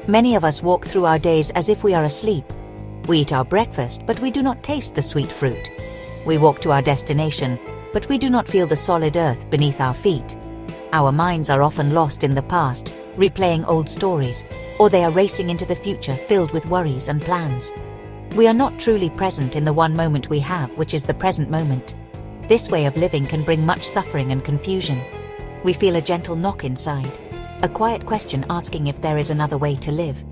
Many of us walk through our days as if we are asleep. We eat our breakfast, but we do not taste the sweet fruit. We walk to our destination, but we do not feel the solid earth beneath our feet. Our minds are often lost in the past, replaying old stories, or they are racing into the future filled with worries and plans. We are not truly present in the one moment we have, which is the present moment. This way of living can bring much suffering and confusion. We feel a gentle knock inside, a quiet question asking if there is another way to live,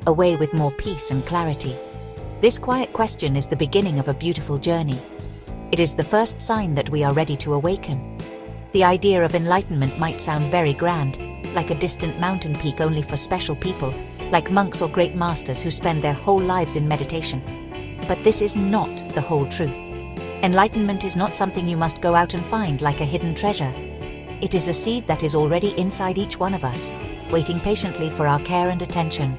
a way with more peace and clarity. This quiet question is the beginning of a beautiful journey. It is the first sign that we are ready to awaken. The idea of enlightenment might sound very grand, like a distant mountain peak only for special people, like monks or great masters who spend their whole lives in meditation. But this is not the whole truth. Enlightenment is not something you must go out and find like a hidden treasure. It is a seed that is already inside each one of us, waiting patiently for our care and attention.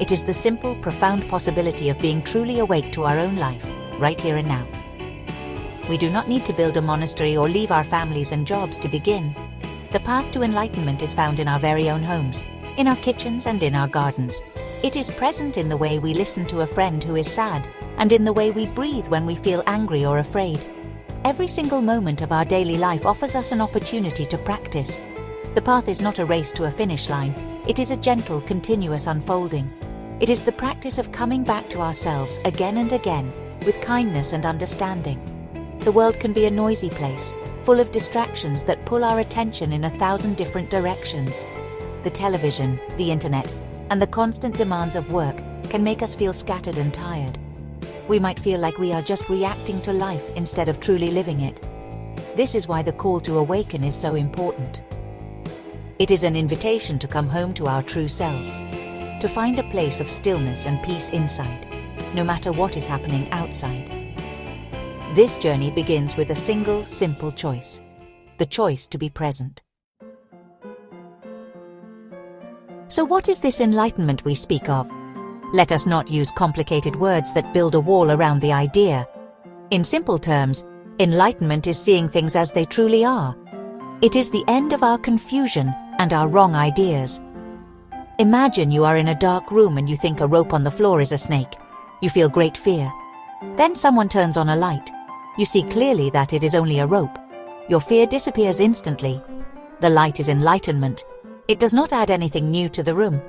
It is the simple, profound possibility of being truly awake to our own life, right here and now. We do not need to build a monastery or leave our families and jobs to begin. The path to enlightenment is found in our very own homes, in our kitchens and in our gardens. It is present in the way we listen to a friend who is sad, and in the way we breathe when we feel angry or afraid. Every single moment of our daily life offers us an opportunity to practice. The path is not a race to a finish line. It is a gentle, continuous unfolding. It is the practice of coming back to ourselves again and again, with kindness and understanding. The world can be a noisy place, full of distractions that pull our attention in 1,000 different directions. The television, the internet, and the constant demands of work can make us feel scattered and tired. We might feel like we are just reacting to life instead of truly living it. This is why the call to awaken is so important. It is an invitation to come home to our true selves, to find a place of stillness and peace inside, no matter what is happening outside. This journey begins with a single, simple choice: the choice to be present. So what is this enlightenment we speak of? Let us not use complicated words that build a wall around the idea. In simple terms, enlightenment is seeing things as they truly are. It is the end of our confusion and our wrong ideas. Imagine you are in a dark room and you think a rope on the floor is a snake. You feel great fear. Then someone turns on a light. You see clearly that it is only a rope. Your fear disappears instantly. The light is enlightenment. It does not add anything new to the room.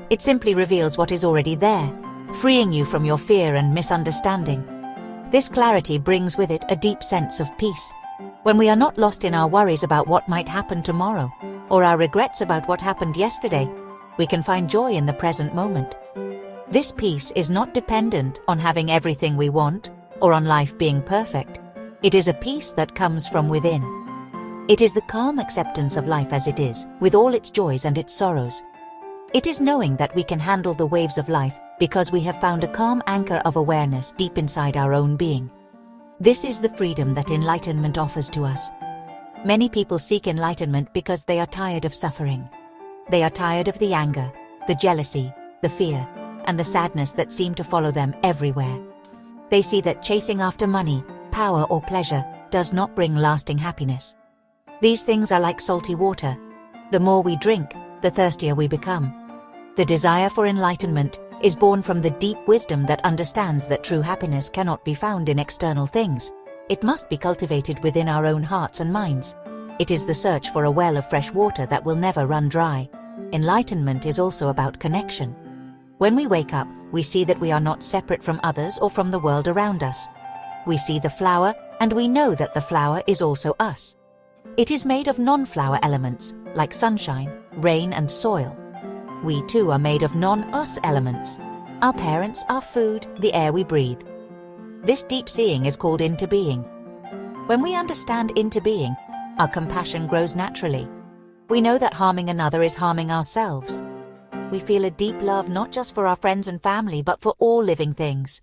It simply reveals what is already there, freeing you from your fear and misunderstanding. This clarity brings with it a deep sense of peace. When we are not lost in our worries about what might happen tomorrow, or our regrets about what happened yesterday, we can find joy in the present moment. This peace is not dependent on having everything we want, or on life being perfect. It is a peace that comes from within. It is the calm acceptance of life as it is, with all its joys and its sorrows. It is knowing that we can handle the waves of life because we have found a calm anchor of awareness deep inside our own being. This is the freedom that enlightenment offers to us. Many people seek enlightenment because they are tired of suffering. They are tired of the anger, the jealousy, the fear, and the sadness that seem to follow them everywhere. They see that chasing after money, power, or pleasure does not bring lasting happiness. These things are like salty water. The more we drink, the thirstier we become. The desire for enlightenment is born from the deep wisdom that understands that true happiness cannot be found in external things. It must be cultivated within our own hearts and minds. It is the search for a well of fresh water that will never run dry. Enlightenment is also about connection. When we wake up, we see that we are not separate from others or from the world around us. We see the flower, and we know that the flower is also us. It is made of non-flower elements, like sunshine, rain, and soil. We too are made of non-us elements: our parents, our food, the air we breathe. This deep seeing is called into being. When we understand into being, our compassion grows naturally. We know that harming another is harming ourselves. We feel a deep love not just for our friends and family, but for all living things.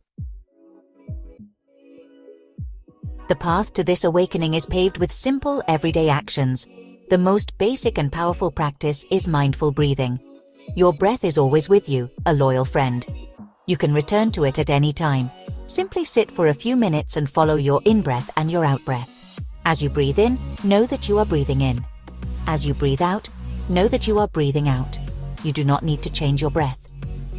The path to this awakening is paved with simple, everyday actions. The most basic and powerful practice is mindful breathing. Your breath is always with you, a loyal friend. You can return to it at any time. Simply sit for a few minutes and follow your in-breath and your out-breath. As you breathe in, know that you are breathing in. As you breathe out, know that you are breathing out. You do not need to change your breath.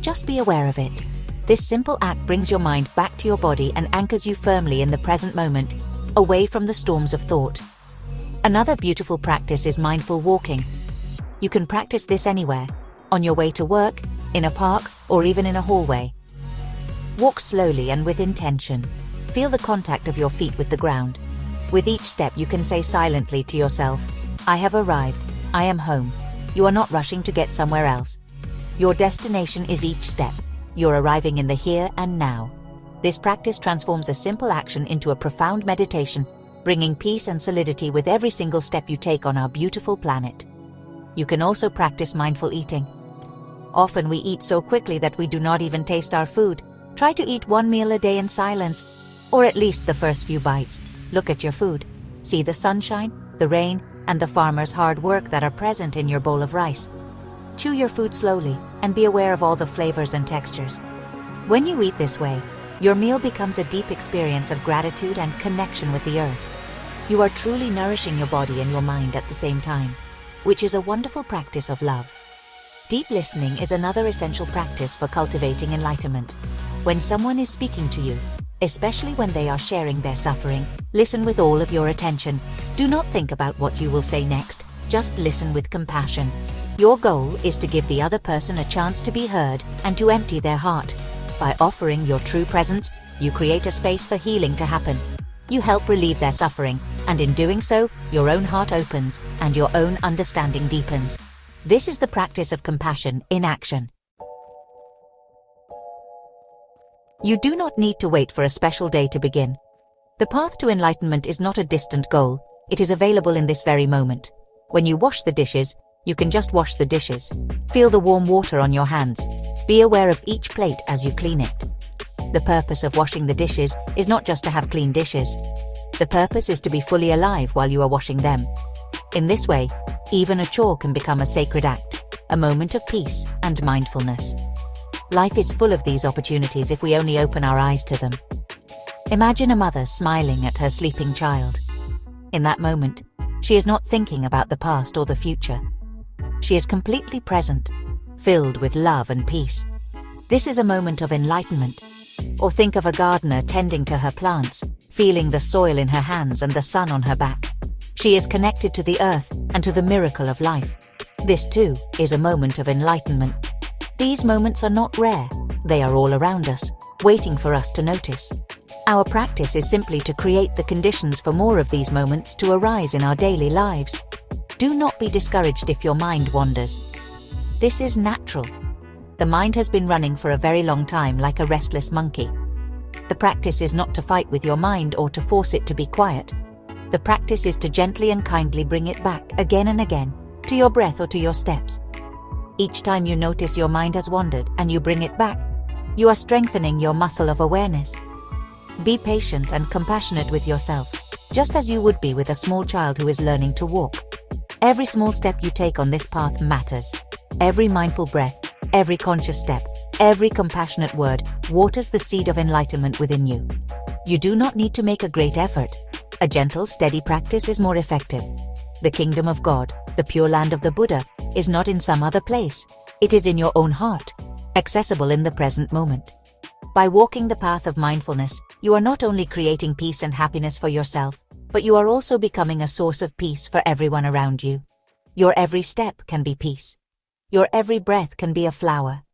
Just be aware of it. This simple act brings your mind back to your body and anchors you firmly in the present moment, away from the storms of thought. Another beautiful practice is mindful walking. You can practice this anywhere, on your way to work, in a park, or even in a hallway. Walk slowly and with intention. Feel the contact of your feet with the ground. With each step you can say silently to yourself, I have arrived, I am home. You are not rushing to get somewhere else. Your destination is each step. You're arriving in the here and now. This practice transforms a simple action into a profound meditation, bringing peace and solidity with every single step you take on our beautiful planet. You can also practice mindful eating. Often we eat so quickly that we do not even taste our food. Try to eat one meal a day in silence, or at least the first few bites. Look at your food. See the sunshine, the rain, and the farmer's hard work that are present in your bowl of rice. Chew your food slowly and be aware of all the flavors and textures. When you eat this way, your meal becomes a deep experience of gratitude and connection with the earth. You are truly nourishing your body and your mind at the same time, which is a wonderful practice of love. Deep listening is another essential practice for cultivating enlightenment. When someone is speaking to you, especially when they are sharing their suffering, listen with all of your attention. Do not think about what you will say next, just listen with compassion. Your goal is to give the other person a chance to be heard and to empty their heart. By offering your true presence, you create a space for healing to happen. You help relieve their suffering, and in doing so, your own heart opens and your own understanding deepens. This is the practice of compassion in action. You do not need to wait for a special day to begin. The path to enlightenment is not a distant goal, it is available in this very moment. When you wash the dishes, you can just wash the dishes. Feel the warm water on your hands. Be aware of each plate as you clean it. The purpose of washing the dishes is not just to have clean dishes. The purpose is to be fully alive while you are washing them. In this way, even a chore can become a sacred act, a moment of peace and mindfulness. Life is full of these opportunities if we only open our eyes to them. Imagine a mother smiling at her sleeping child. In that moment, she is not thinking about the past or the future. She is completely present, filled with love and peace. This is a moment of enlightenment. Or think of a gardener tending to her plants, feeling the soil in her hands and the sun on her back. She is connected to the earth and to the miracle of life. This too is a moment of enlightenment. These moments are not rare, they are all around us, waiting for us to notice. Our practice is simply to create the conditions for more of these moments to arise in our daily lives. Do not be discouraged if your mind wanders. This is natural. The mind has been running for a very long time like a restless monkey. The practice is not to fight with your mind or to force it to be quiet. The practice is to gently and kindly bring it back again and again, to your breath or to your steps. Each time you notice your mind has wandered and you bring it back, you are strengthening your muscle of awareness. Be patient and compassionate with yourself, just as you would be with a small child who is learning to walk. Every small step you take on this path matters. Every mindful breath, every conscious step, every compassionate word waters the seed of enlightenment within you. You do not need to make a great effort. A gentle, steady practice is more effective. The kingdom of God, the pure land of the Buddha, is not in some other place. It is in your own heart, accessible in the present moment. By walking the path of mindfulness, you are not only creating peace and happiness for yourself, but you are also becoming a source of peace for everyone around you. Your every step can be peace. Your every breath can be a flower.